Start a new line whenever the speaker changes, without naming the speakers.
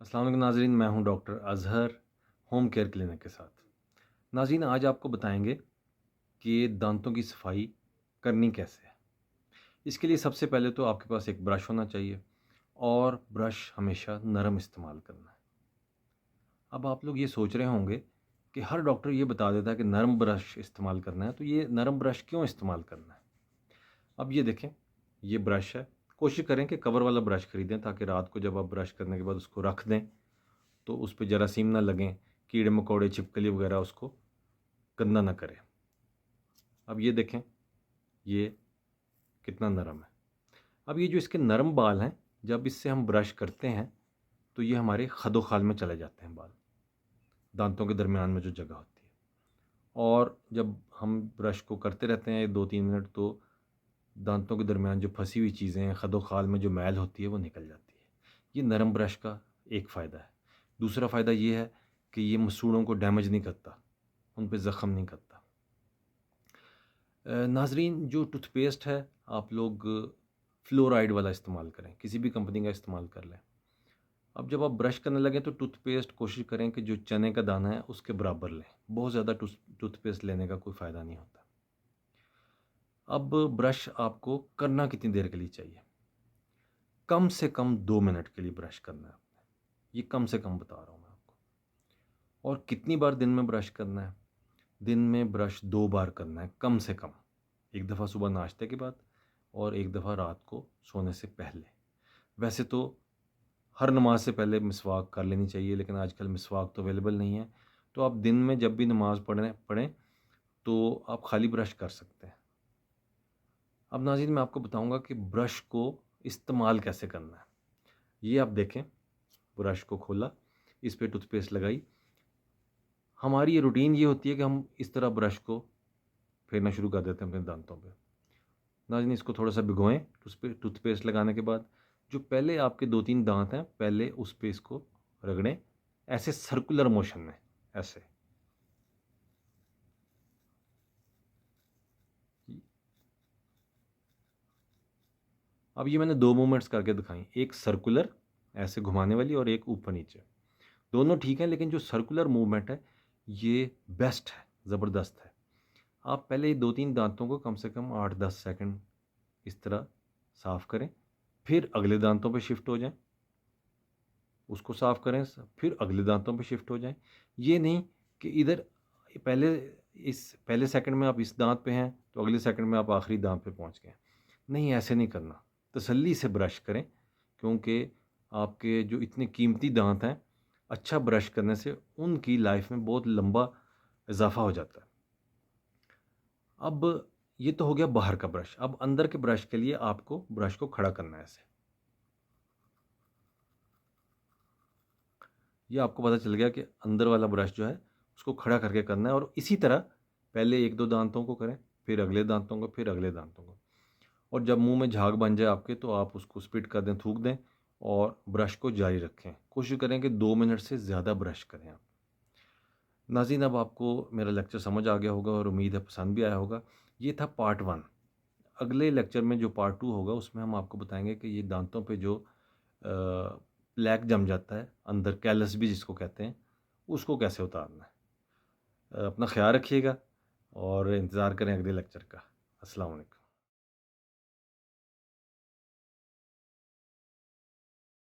अस्सलाम वालेकुम नाज़रीन, मैं हूं doctor Azhar home care clinic के साथ। नाज़रीन, आज आपको बताएंगे कि दांतों की सफाई करनी कैसे है। इसके लिए सबसे पहले तो आपके पास एक ब्रश होना चाहिए और ब्रश हमेशा नरम इस्तेमाल करना है। अब आप लोग ये सोच रहे होंगे कि हर डॉक्टर ये बता देता है कि नरम ब्रश इस्तेमाल करना है, तो ये नरम ब्रश क्यों इस्तेमाल करना है। अब ये देखें, ये ब्रश है। कोशिश करें कि कवर वाला ब्रश खरीदें ताकि रात को जब आप ब्रश करने के बाद उसको रख दें तो उस पे जरासीम ना लगें, कीड़े मकोड़े छिपकली वगैरह उसको गंदा ना करें। अब ये देखें, ये कितना नरम है। अब ये जो इसके नरम बाल हैं, जब इससे हम ब्रश करते हैं तो ये हमारे खदोखाल में चले जाते हैं बाल, दांतों के दरमियान में जो जगह होती है। और जब हम ब्रश को करते रहते हैं 2-3 मिनट तो दांतों के दरमियान जो फंसी हुई चीज़ें हैं, खदोखाल में जो मैल होती है वो निकल जाती है। ये नरम ब्रश का एक फ़ायदा है। दूसरा फ़ायदा ये है कि ये मसूड़ों को डैमेज नहीं करता, उन पे ज़ख़म नहीं करता। नाज़रीन, जो टूथपेस्ट है आप लोग फ्लोराइड वाला इस्तेमाल करें, किसी भी कंपनी का इस्तेमाल कर लें। अब जब आप ब्रश करने लगें तो टूथपेस्ट कोशिश करें कि जो चने का दाना है उसके बराबर लें। बहुत ज़्यादा टूथपेस्ट लेने का कोई फ़ायदा नहीं होता। अब ब्रश आपको करना कितनी देर के लिए चाहिए? कम से कम 2 मिनट के लिए ब्रश करना है आपने। ये कम से कम बता रहा हूँ मैं आपको। और कितनी बार दिन में ब्रश करना है? दिन में ब्रश 2 बार करना है कम से कम। एक दफ़ा सुबह नाश्ते के बाद और एक दफ़ा रात को सोने से पहले। वैसे तो हर नमाज से पहले मिसवाक कर लेनी चाहिए, लेकिन आजकल मिसवाक तो अवेलेबल नहीं है। तो आप दिन में जब भी नमाज़ पढ़ें तो आप खाली ब्रश कर सकते हैं। अब नाज़रीन, मैं आपको बताऊँगा कि ब्रश को इस्तेमाल कैसे करना है। ये आप देखें, ब्रश को खोला, इस पे टूथपेस्ट लगाई। हमारी ये रूटीन ये होती है कि हम इस तरह ब्रश को फेरना शुरू कर देते हैं अपने दांतों पे। नाज़रीन, इसको थोड़ा-सा भिगोएँ, टूथपेस्ट लगाने के बाद जो पहले आपके 2-3 दाँत हैं, पहले उस पे इसको रगड़ें, ऐसे सर्कुलर मोशन में, ऐसे। अब ये मैंने 2 मूवमेंट्स करके दिखाई, एक सर्कुलर ऐसे घुमाने वाली और एक ऊपर-नीचे। दोनों ठीक हैं, लेकिन जो सर्कुलर मूवमेंट है, ये बेस्ट है, ज़बरदस्त है। आप पहले 2-3 दाँतों को कम से कम 8-10 सेकंड इस तरह साफ़ करें, फिर अगले दाँतों पे शिफ्ट हो जाएँ। उसको साफ़ करें, फिर अगले दांतों पे शिफ्ट हो जाएँ। ये नहीं कि इधर पहले पहले सेकंड में आप इस दाँत पे हैं, तो अगले सेकंड में आप आखिरी दाँत पे पहुँच गए। नहीं, ऐसे नहीं करना। तसल्ली से ब्रश करें, क्योंकि आपके जो इतने कीमती दाँत हैं, अच्छा ब्रश करने से उनकी लाइफ़ में बहुत लंबा इज़ाफ़ा हो जाता है। अब ये तो हो गया बाहर का ब्रश। अब अंदर के ब्रश के लिए आपको ब्रश को खड़ा करना है ऐसे। ये आपको पता चल गया कि अंदर वाला ब्रश जो है उसको खड़ा करके करना है और इसी तरह पहले 1-2 दांतों को करें, फिर अगले दांतों को, फिर अगले दांतों को। और जब मुँह में झाग बन जाए आपके तो आप उसको स्पिट कर दें, थूक दें और ब्रश को जारी रखें। कोशिश करें कि 2 मिनट से ज़्यादा ब्रश करें आप। नाज़रीन, अब आपको मेरा लेक्चर समझ आ गया होगा और उम्मीद है पसंद भी आया होगा। ये था पार्ट 1। अगले लेक्चर में जो पार्ट 2 होगा उसमें हम आपको बताएँगे कि ये दांतों पे जो प्लैक जम जाता है, अंदर कैलस भी जिसको कहते हैं, उसको कैसे उतारना है। अपना ख़्याल रखिएगा और इंतज़ार करें अगले लेक्चर का। अस्सलाम वालेकुम।